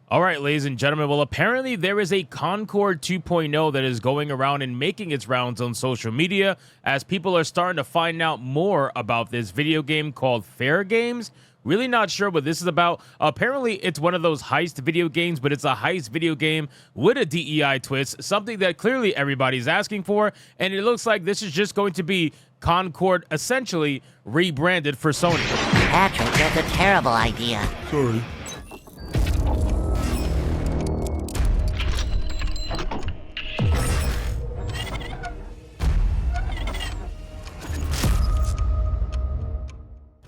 All right, ladies and gentlemen, well, apparently there is a Concord 2.0 that is going around and making its rounds on social media as people are starting to find out more about this video game called Fairgames. Really not sure what this is about. Apparently, it's one of those heist video games, but it's a heist video game with a DEI twist, something that clearly everybody's asking for, and it looks like this is just going to be Concord essentially rebranded for Sony. Patrick, that's a terrible idea. Sorry.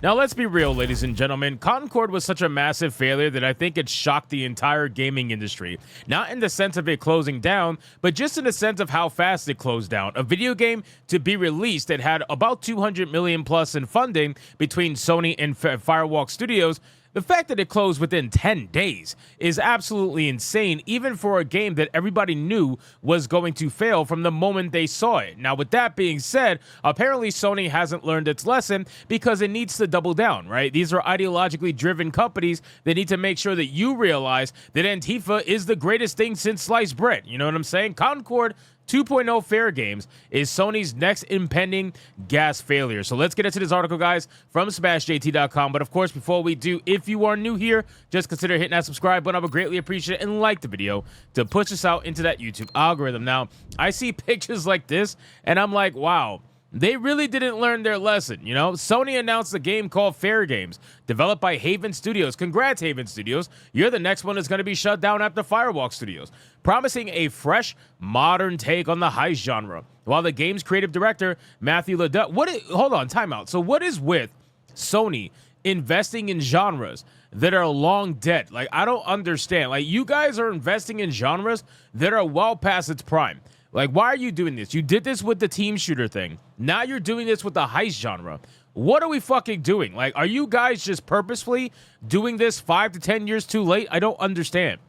Now, let's be real, ladies and gentlemen. Concord was such a massive failure that I think it shocked the entire gaming industry. Not in the sense of it closing down, but just in the sense of how fast it closed down. A video game to be released that had about 200 million plus in funding between Sony and Firewalk Studios. The fact that it closed within 10 days is absolutely insane, even for a game that everybody knew was going to fail from the moment they saw it. Now, with that being said, apparently Sony hasn't learned its lesson because it needs to double down, right? These are ideologically driven companies that need to make sure that you realize that Antifa is the greatest thing since sliced bread. You know what I'm saying? Concord 2.0 Fairgames is Sony's next impending gas failure. So let's get into this article, guys, from SmashJT.com. But of course, before we do, if you are new here, just consider hitting that subscribe button. I would greatly appreciate it, and like the video to push us out into that YouTube algorithm. Now, I see pictures like this, and I'm like, wow. They really didn't learn their lesson, you know? Sony announced a game called Fairgames, developed by Haven Studios. Congrats, Haven Studios. You're the next one that's going to be shut down after Firewalk Studios, promising a fresh, modern take on the heist genre. While the game's creative director, Matthew Leduc... Hold on, timeout. So what is with Sony investing in genres that are long dead? Like, I don't understand. Like, you guys are investing in genres that are well past its prime. Like, why are you doing this? You did this with the team shooter thing. Now you're doing this with the heist genre. What are we fucking doing? Like, are you guys just purposefully doing this 5 to 10 years too late? I don't understand.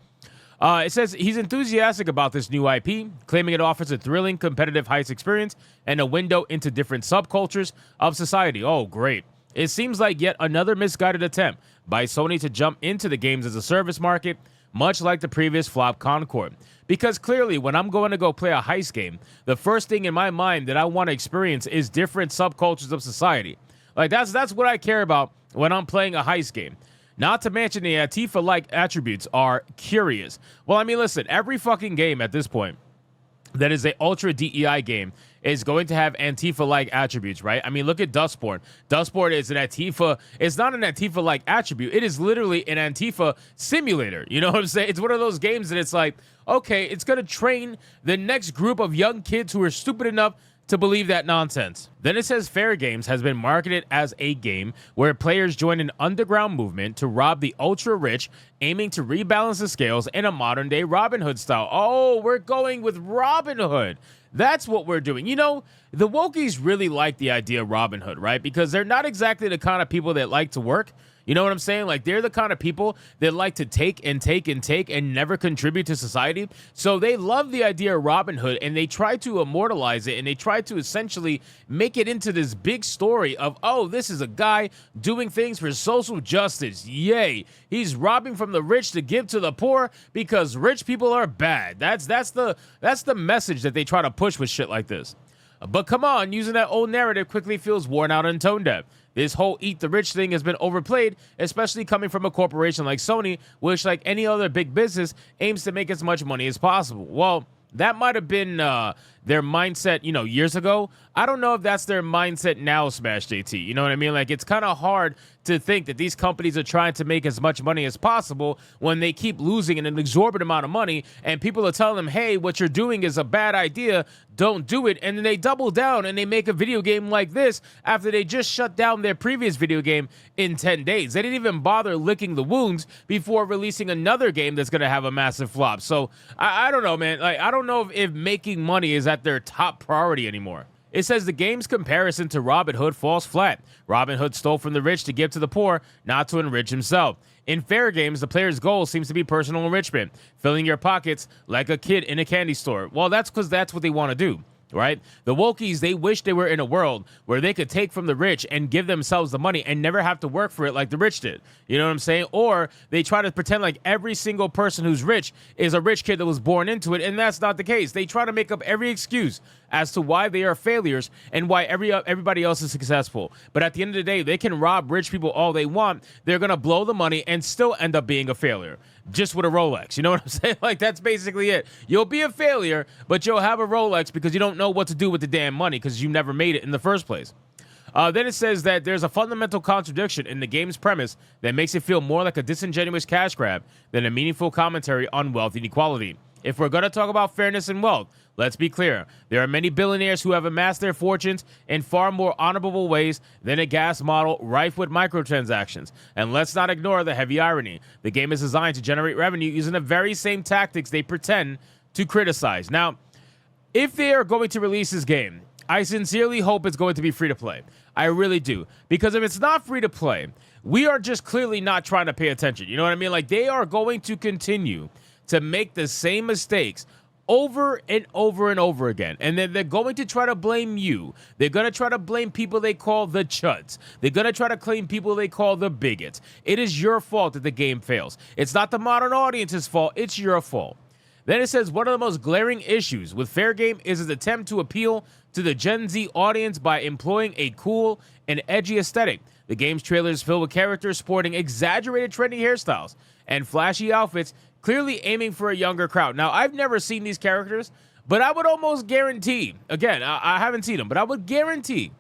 It says he's enthusiastic about this new IP, claiming it offers a thrilling, competitive heist experience and a window into different subcultures of society. Oh, great. It seems like yet another misguided attempt by Sony to jump into the games as a service market, much like the previous flop Concord. Because clearly, when I'm going to go play a heist game, the first thing in my mind that I want to experience is different subcultures of society. Like, that's what I care about when I'm playing a heist game. Not to mention the Antifa-like attributes are curious. Well, I mean, listen, every fucking game at this point that is a ultra DEI game is going to have Antifa-like attributes, right? I mean, look at Dustborn. Dustborn is an Antifa. It's not an Antifa-like attribute. It is literally an Antifa simulator. You know what I'm saying? It's one of those games that it's like, okay, it's going to train the next group of young kids who are stupid enough to believe that nonsense. Then it says Fairgames has been marketed as a game where players join an underground movement to rob the ultra-rich, aiming to rebalance the scales in a modern-day Robin Hood style. Oh, we're going with Robin Hood. That's what we're doing. You know, the wokies really like the idea of Robin Hood, right? Because they're not exactly the kind of people that like to work. You know what I'm saying? Like, they're the kind of people that like to take and take and take and never contribute to society. So they love the idea of Robin Hood, and they try to immortalize it, and they try to essentially make it into this big story of, oh, this is a guy doing things for social justice. Yay. He's robbing from the rich to give to the poor because rich people are bad. That's the message that they try to push with shit like this. But come on, using that old narrative quickly feels worn out and tone deaf. This whole eat the rich thing has been overplayed, especially coming from a corporation like Sony, which, like any other big business, aims to make as much money as possible. Well, that might have been their mindset, you know, years ago. I don't know if that's their mindset now, Smash JT. You know what I mean? Like, it's kind of hard to think that these companies are trying to make as much money as possible when they keep losing an exorbitant amount of money, and people are telling them, hey, what you're doing is a bad idea, don't do it, and then they double down and they make a video game like this after they just shut down their previous video game in 10 days. They didn't even bother licking the wounds before releasing another game that's going to have a massive flop. So, I don't know, man. Like, I don't know if making money is at their top priority anymore. It says the game's comparison to Robin Hood falls flat. Robin Hood stole from the rich to give to the poor, not to enrich himself. In Fairgames, the player's goal seems to be personal enrichment, filling your pockets like a kid in a candy store. Well, that's because that's what they want to do. right? The wokies, they wish they were in a world where they could take from the rich and give themselves the money and never have to work for it like the rich did. You know what I'm saying? Or they try to pretend like every single person who's rich is a rich kid that was born into it, and that's not the case. They try to make up every excuse as to why they are failures and why everybody else is successful. But at the end of the day, they can rob rich people all they want. They're going to blow the money and still end up being a failure. Just with a Rolex. You know what I'm saying? Like, that's basically it. You'll be a failure, but you'll have a Rolex because you don't know what to do with the damn money because you never made it in the first place. Then it says that there's a fundamental contradiction in the game's premise that makes it feel more like a disingenuous cash grab than a meaningful commentary on wealth inequality. If we're going to talk about fairness and wealth, let's be clear. There are many billionaires who have amassed their fortunes in far more honorable ways than a gas model rife with microtransactions. And let's not ignore the heavy irony. The game is designed to generate revenue using the very same tactics they pretend to criticize. Now, if they are going to release this game, I sincerely hope it's going to be free to play. I really do. Because if it's not free to play, we are just clearly not trying to pay attention. You know what I mean? Like, they are going to continue to make the same mistakes over and over and over again. And then they're going to try to blame you. They're going to try to blame people they call the chuds. They're going to try to claim people they call the bigots. It is your fault that the game fails. It's not the modern audience's fault. It's your fault. Then it says one of the most glaring issues with Fairgame is its attempt to appeal to the Gen Z audience by employing a cool and edgy aesthetic. The game's trailer is filled with characters sporting exaggerated trendy hairstyles and flashy outfits, clearly aiming for a younger crowd. Now, I've never seen these characters, but I would almost guarantee, again, I haven't seen them, but I would guarantee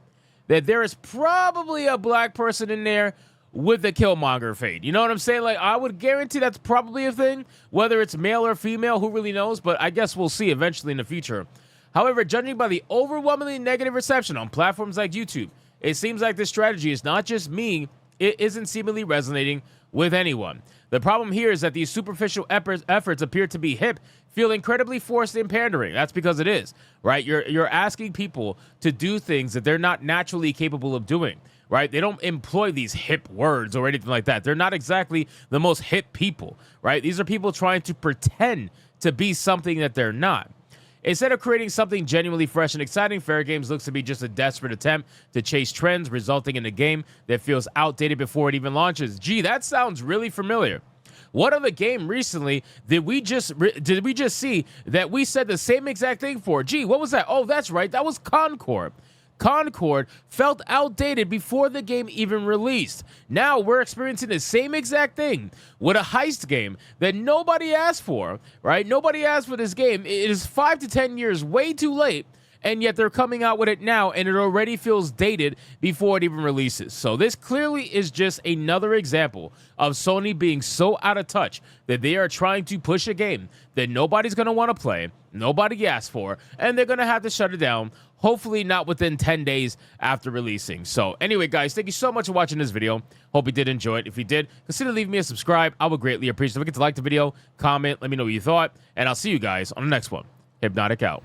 that there is probably a black person in there with the Killmonger fade. You know what I'm saying? Like, I would guarantee that's probably a thing, whether it's male or female, who really knows, but I guess we'll see eventually in the future. However, judging by the overwhelmingly negative reception on platforms like YouTube, it seems like this strategy is not just me, it isn't seemingly resonating with anyone. The problem here is that these superficial efforts appear to be hip, feel incredibly forced and pandering. That's because it is, right? You're asking people to do things that they're not naturally capable of doing, right? They don't employ these hip words or anything like that. They're not exactly the most hip people, right? These are people trying to pretend to be something that they're not. Instead of creating something genuinely fresh and exciting, Fairgames looks to be just a desperate attempt to chase trends, resulting in a game that feels outdated before it even launches. Gee, that sounds really familiar. What other game recently did we just see that we said the same exact thing for? Gee, what was that? Oh, that's right. That was Concord. Concord felt outdated before the game even released. Now we're experiencing the same exact thing with a heist game that nobody asked for, right? Nobody asked for this game. It is 5 to 10 years way too late, and yet they're coming out with it now, and it already feels dated before it even releases. So this clearly is just another example of Sony being so out of touch that they are trying to push a game that nobody's going to want to play, nobody asked for, and they're going to have to shut it down, hopefully not within 10 days after releasing. So anyway, guys, thank you so much for watching this video. Hope you did enjoy it. If you did, consider leaving me a subscribe. I would greatly appreciate it. Don't forget to like the video, comment, let me know what you thought, and I'll see you guys on the next one. Hypnotic out.